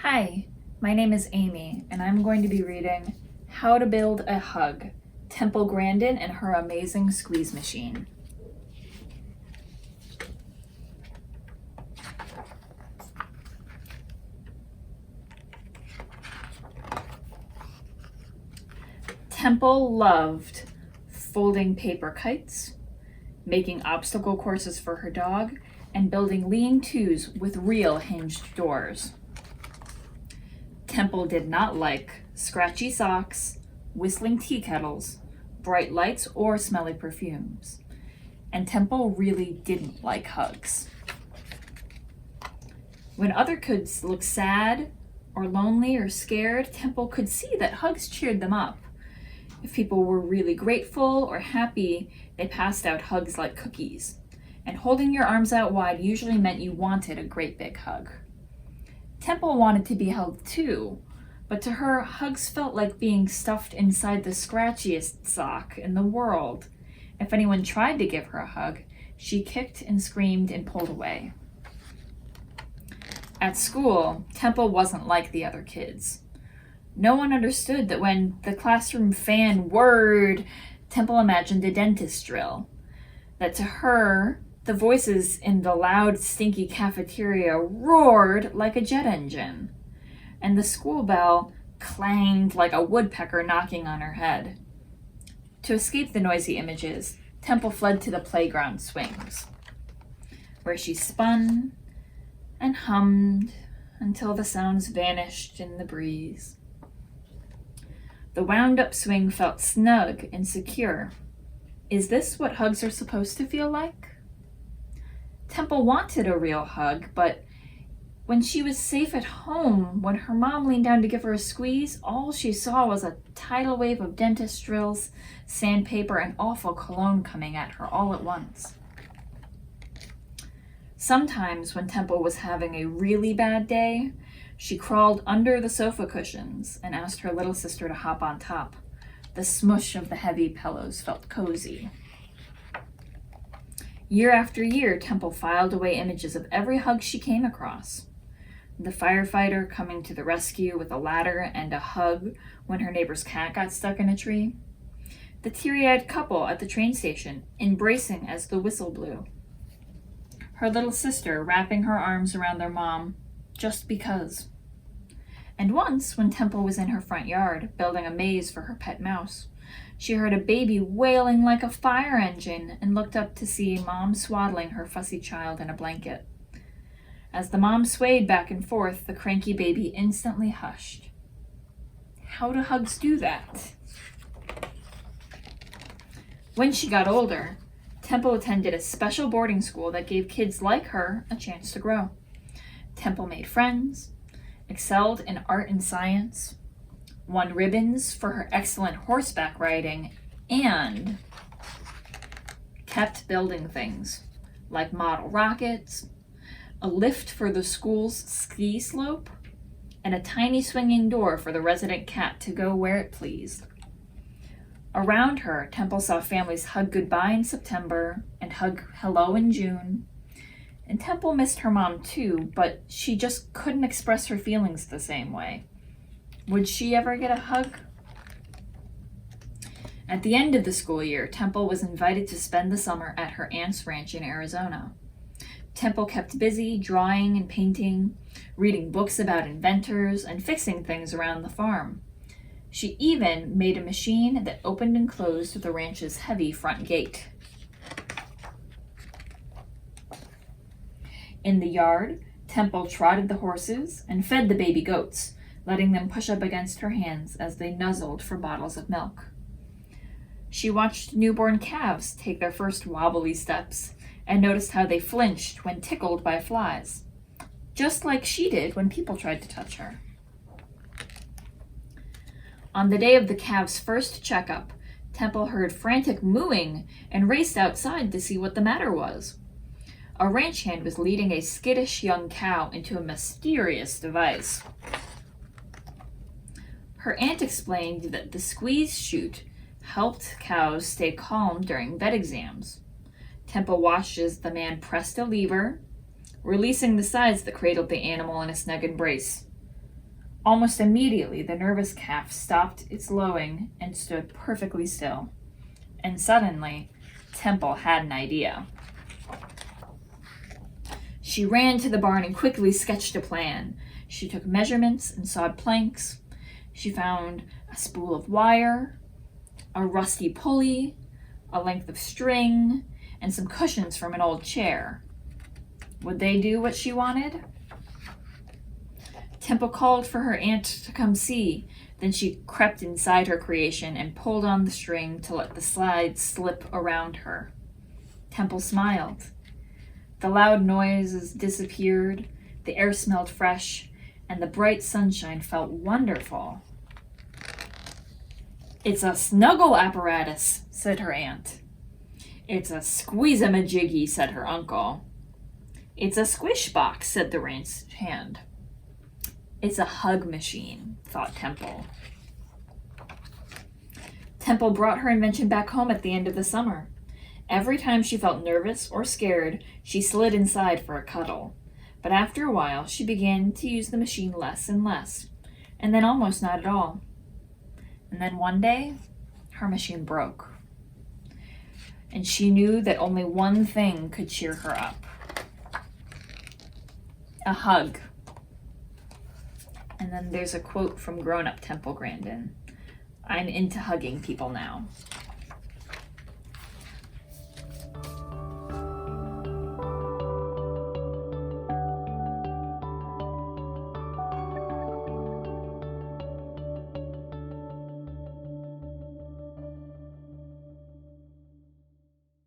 Hi, my name is Amy, and I'm going to be reading How to Build a Hug, Temple Grandin and Her Amazing Squeeze Machine. Temple loved folding paper kites, making obstacle courses for her dog, and building lean-tos with real hinged doors. Temple did not like scratchy socks, whistling tea kettles, bright lights, or smelly perfumes. And Temple really didn't like hugs. When other kids looked sad or lonely or scared, Temple could see that hugs cheered them up. If people were really grateful or happy, they passed out hugs like cookies. And holding your arms out wide usually meant you wanted a great big hug. Temple wanted to be held too, but to her, hugs felt like being stuffed inside the scratchiest sock in the world. If anyone tried to give her a hug, she kicked and screamed and pulled away. At school, Temple wasn't like the other kids. No one understood that when the classroom fan whirred, Temple imagined a dentist drill. That to her, the voices in the loud, stinky cafeteria roared like a jet engine, and the school bell clanged like a woodpecker knocking on her head. To escape the noisy images, Temple fled to the playground swings, where she spun and hummed until the sounds vanished in the breeze. The wound-up swing felt snug and secure. Is this what hugs are supposed to feel like? Temple wanted a real hug, but when she was safe at home, when her mom leaned down to give her a squeeze, all she saw was a tidal wave of dentist drills, sandpaper, and awful cologne coming at her all at once. Sometimes when Temple was having a really bad day, she crawled under the sofa cushions and asked her little sister to hop on top. The smush of the heavy pillows felt cozy. Year after year, Temple filed away images of every hug she came across. The firefighter coming to the rescue with a ladder and a hug when her neighbor's cat got stuck in a tree. The teary-eyed couple at the train station embracing as the whistle blew. Her little sister wrapping her arms around their mom just because. And once, when Temple was in her front yard building a maze for her pet mouse, she heard a baby wailing like a fire engine and looked up to see Mom swaddling her fussy child in a blanket. As the mom swayed back and forth, the cranky baby instantly hushed. How do hugs do that? When she got older, Temple attended a special boarding school that gave kids like her a chance to grow. Temple made friends, excelled in art and science, won ribbons for her excellent horseback riding, and kept building things like model rockets, a lift for the school's ski slope, and a tiny swinging door for the resident cat to go where it pleased. Around her, Temple saw families hug goodbye in September and hug hello in June. And Temple missed her mom too, but she just couldn't express her feelings the same way. Would she ever get a hug? At the end of the school year, Temple was invited to spend the summer at her aunt's ranch in Arizona. Temple kept busy drawing and painting, reading books about inventors, and fixing things around the farm. She even made a machine that opened and closed the ranch's heavy front gate. In the yard, Temple trotted the horses and fed the baby goats, letting them push up against her hands as they nuzzled for bottles of milk. She watched newborn calves take their first wobbly steps and noticed how they flinched when tickled by flies, just like she did when people tried to touch her. On the day of the calves' first checkup, Temple heard frantic mooing and raced outside to see what the matter was. A ranch hand was leading a skittish young cow into a mysterious device. Her aunt explained that the squeeze chute helped cows stay calm during vet exams. Temple watched as the man pressed a lever, releasing the sides that cradled the animal in a snug embrace. Almost immediately, the nervous calf stopped its lowing and stood perfectly still. And suddenly, Temple had an idea. She ran to the barn and quickly sketched a plan. She took measurements and sawed planks. She found a spool of wire, a rusty pulley, a length of string, and some cushions from an old chair. Would they do what she wanted? Temple called for her aunt to come see. Then she crept inside her creation and pulled on the string to let the slide slip around her. Temple smiled. The loud noises disappeared, the air smelled fresh, and the bright sunshine felt wonderful. "It's a snuggle apparatus," said her aunt. "It's a squeeze-a-majiggy," said her uncle. "It's a squish box," said the ranch hand. "It's a hug machine," thought Temple. Temple brought her invention back home at the end of the summer. Every time she felt nervous or scared, she slid inside for a cuddle. But after a while, she began to use the machine less and less, and then almost not at all. And then one day, her machine broke. And she knew that only one thing could cheer her up. A hug. And then there's a quote from grown-up Temple Grandin. "I'm into hugging people now."